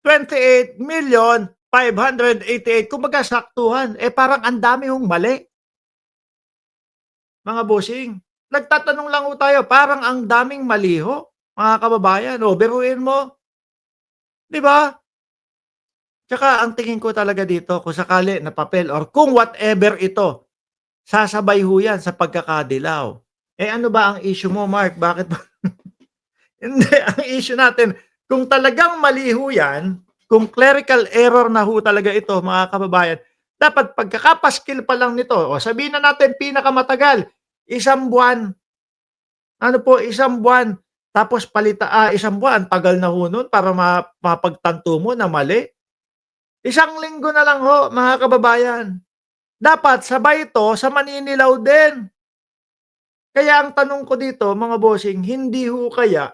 28,588,000. Kumbaga saktuhan. Parang ang dami hong mali, mga bossing. Nagtatanong lang ho tayo, parang ang daming mali ho, mga kababayan. Biruin mo, 'di ba? Tsaka ang tingin ko talaga dito kung sakali na papel or kung whatever ito, sasabay ho 'yan sa pagkakadilaw. Ano ba ang issue mo, Mark? Bakit ba hindi, ang issue natin kung talagang mali ho 'yan, kung clerical error na ho talaga ito, mga kababayan, dapat pagkakapaskil pa lang nito, sabihin na natin pinakamatagal, 1 buwan. Ano po, 1 buwan, tapos isang buwan, tagal na ho nun para mapagtanto mo na mali. 1 linggo na lang ho, mga kababayan. Dapat sabay ito sa maninilaw din. Kaya ang tanong ko dito, mga bossing, hindi ho kaya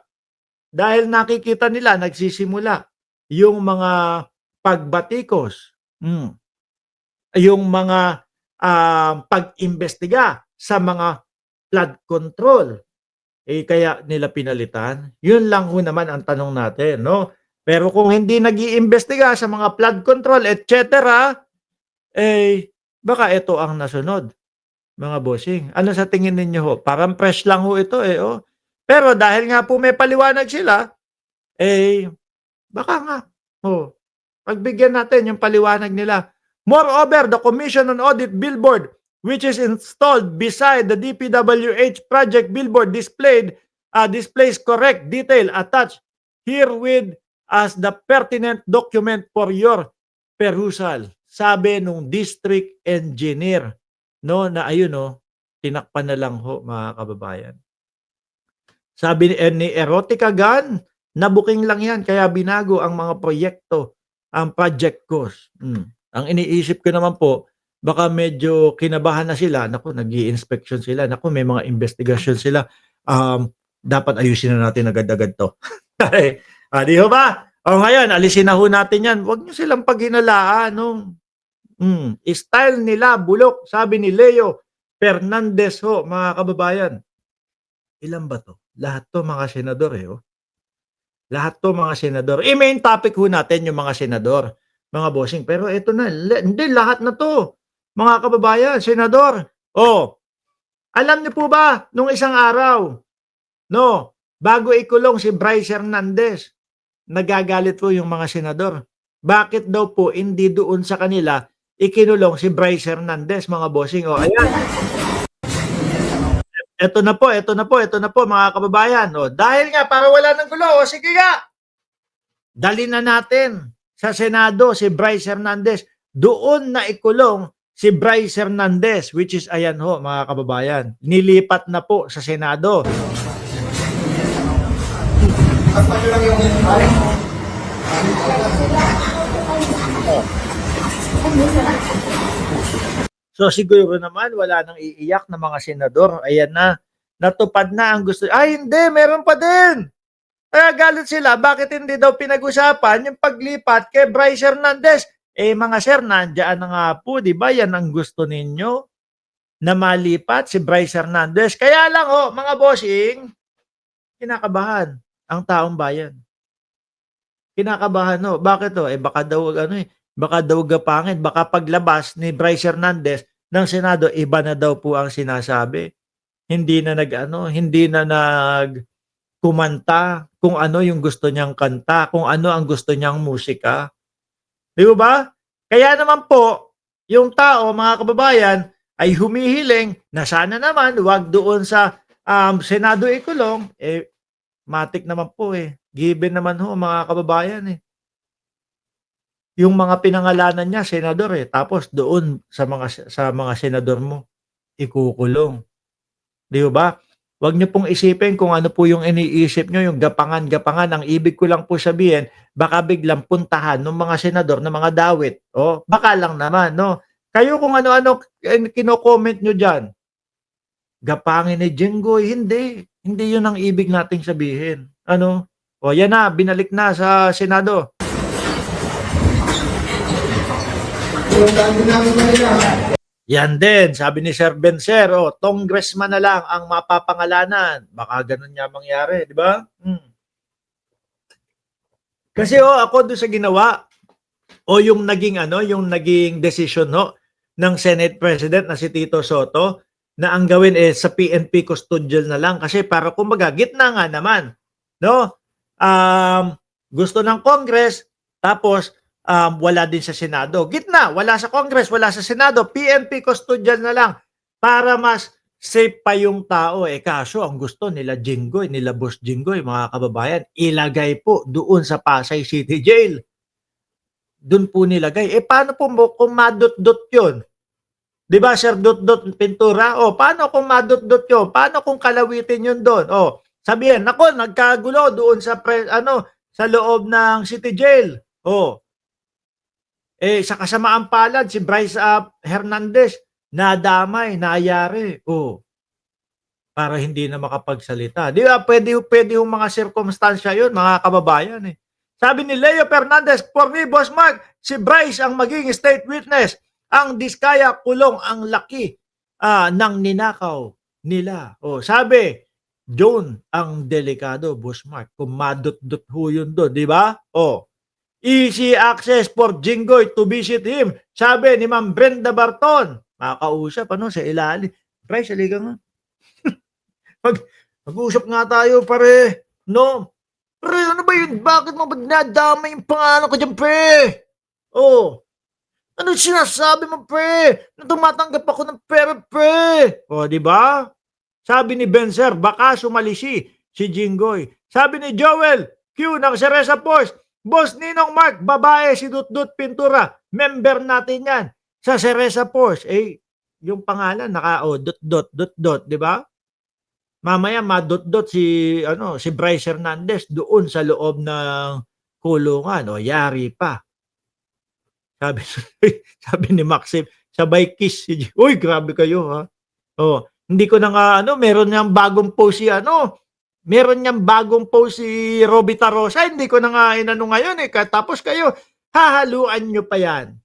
dahil nakikita nila nagsisimula yung mga pagbatikos, yung mga, pag-imbestiga sa mga flood control, kaya nila pinalitan? Yun lang ho naman ang tanong natin, 'no? Pero kung hindi nag-iimbestiga sa mga flood control et cetera, baka ito ang nasunod, mga bossing. Ano sa tingin ninyo ho? Parang fresh lang ho ito, oh. Pero dahil nga po may paliwanag sila, eh, baka nga, oh, pagbigyan natin yung paliwanag nila. Moreover, the Commission on Audit billboard, which is installed beside the DPWH project billboard displays correct detail attached herewith as the pertinent document for your perusal. Sabi nung district engineer, no, na ayun, tinakpan na lang ho, mga kababayan. Sabi ni Erotica Gun, na-booking lang yan kaya binago ang mga proyekto, ang project cost. Ang iniisip ko naman po, baka medyo kinabahan na sila, naku, nag-i-inspection sila, naku, may mga investigasyon sila, dapat ayusin na natin agad-agad 'to. Di ho ba? Ngayon alisin na ho natin 'yan, wag niyo silang paghinalaan, 'no. Style nila bulok, sabi ni Leo Fernandez ho, mga kababayan. Ilan ba 'to? Lahat 'to mga senador, Lahat 'to mga senador. Main topic ho natin yung mga senador, mga bossing. Pero eto na, hindi lahat na 'to, mga kababayan, senador. Alam niyo po ba nung isang araw, no, bago ikulong si Bryce Hernandez, nagagalit po yung mga senador. Bakit daw po hindi doon sa kanila ikinulong si Bryce Hernandez, mga bossing? Ayan. Eto na po mga kababayan. Dahil nga para wala ng gulo, sige nga. Dali na natin sa Senado si Bryce Hernandez. Doon na ikulong si Bryce Hernandez, which is ayan ho, mga kababayan. Nilipat na po sa Senado. So siguro naman wala nang iiyak na mga senador. Ayan na, natupad na ang gusto. Ay hindi, meron pa din. Kaya galit sila, bakit hindi daw pinag-usapan yung paglipat kay Bryce Hernandez? Mga sir, nandiyan na nga po, di ba? Yan ang gusto ninyo, na malipat si Bryce Hernandez. Kaya lang mga bossing, kinakabahan ang taong bayan. Kinakabahan Bakit baka daw gapangin, baka paglabas ni Bryce Hernandez ng Senado, iba na daw po ang sinasabi. Hindi na kumanta kung ano yung gusto niyang kanta, kung ano ang gusto niyang musika. Di ba? Kaya naman po, yung tao, mga kababayan, ay humihiling na sana naman wag doon sa Senado ikulong. Matik naman po Given naman mga kababayan Yung mga pinangalanan niya, senador tapos doon sa mga senador mo, ikukulong. Di ba? Wag niyo pong isipin kung ano po yung iniisip niyo, yung gapangan-gapangan. Ang ibig ko lang po sabihin, baka biglang puntahan ng mga senador na mga dawit. Baka lang naman, no? Kayo kung ano-ano kino-comment niyo diyan. Gapangin ni Jenggoy, hindi. Hindi yun ang ibig nating sabihin. Ano? Yan na, binalik na sa Senado. Yan din, sabi ni Sir Bencer, congressman na lang ang mapapangalanan. Baka ganun nga mangyari, di ba? Kasi ako doon sa ginawa o yung naging yung naging decision ng Senate President na si Tito Soto na ang gawin sa PNP custodial na lang kasi para kumbaga gitna nga naman, no? Gusto ng Congress tapos wala din sa Senado. Gitna, wala sa Congress, wala sa Senado, PNP custodial na lang para mas safe pa yung tao. Kaso ang gusto nila Jinggoy, nila Boss Jinggoy, mga kababayan, ilagay po doon sa Pasay City Jail. Doon po nilagay. Paano po kung madot-dot yun? Di ba, Sir Dot-Dot Pintura? Paano kung madot-dot yun? Paano kung kalawitin yun doon? Sabihin, nako, nagkagulo doon sa loob ng City Jail. Sa kasamaang palad, si Bryce Hernandez, nadamay, nayari. Para hindi na makapagsalita. Di ba, pwede yung mga sirkumstansya yun, mga kababayan. Sabi ni Leo Fernandez, for me, Boss Mark, si Bryce ang maging state witness. Ang Diskaya kulong ang laki ng ninakaw nila. Sabi, John, ang delikado, Boss Mark. Kung madot-dot ho yun doon, di ba? Easy access for Jinggoy to visit him. Sabi ni Ma'am Brenda Barton. Makakausap sa ilalim. Bryce, halika nga. Mag-usap nga tayo, pare. No? Pre, ano ba yun? Bakit mo ba dinadamay yung pangalan ko dyan, pre? Ano sinasabi mo, pre? Na tumatanggap ako ng pera, pre. Di ba? Sabi ni Benzer, baka sumalisi si Jinggoy. Sabi ni Joel, Q ng Cereza Post, Boss Ninong Mark, babae si Dut-Dut Pintura. Member natin yan sa Cereza Post. Yung pangalan, Dut-Dut, di ba? Mamaya madot-dot si Bryce Hernandez doon sa loob ng kulungan. Yari pa. Sabi sabi ni Maxim, sabay kiss si Uy, grabe kayo ha. Hindi ko na nga meron niyang bagong post meron niyang bagong post si Robita Rosa, hindi ko na nga inano ngayon tapos kayo hahaluan niyo pa yan.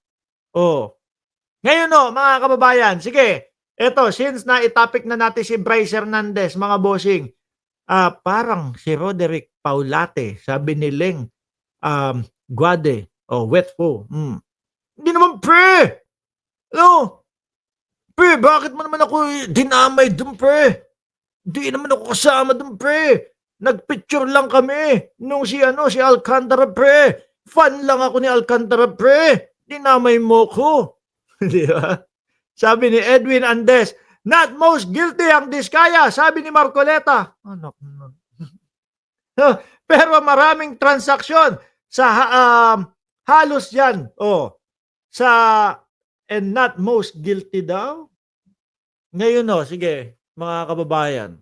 Ngayon mga kababayan, sige. Eto, since na i-topic na natin si Bryce Hernandez, mga bossing, parang si Roderick Paulate, sabi ni Leng Guade, Wetfo. Hindi naman, pre! Pre, bakit mo naman ako dinamay dun, pre? Hindi naman ako kasama dun, pre. Nagpicture lang kami nung si Alcantara, pre. Fan lang ako ni Alcantara, pre. Dinamay mo ko. Di ba? Sabi ni Edwin Andes, not most guilty ang Diskaya, sabi ni Marcoleta. Pero maraming transaksyon sa halos yan. And not most guilty daw. Ngayon sige, mga kababayan.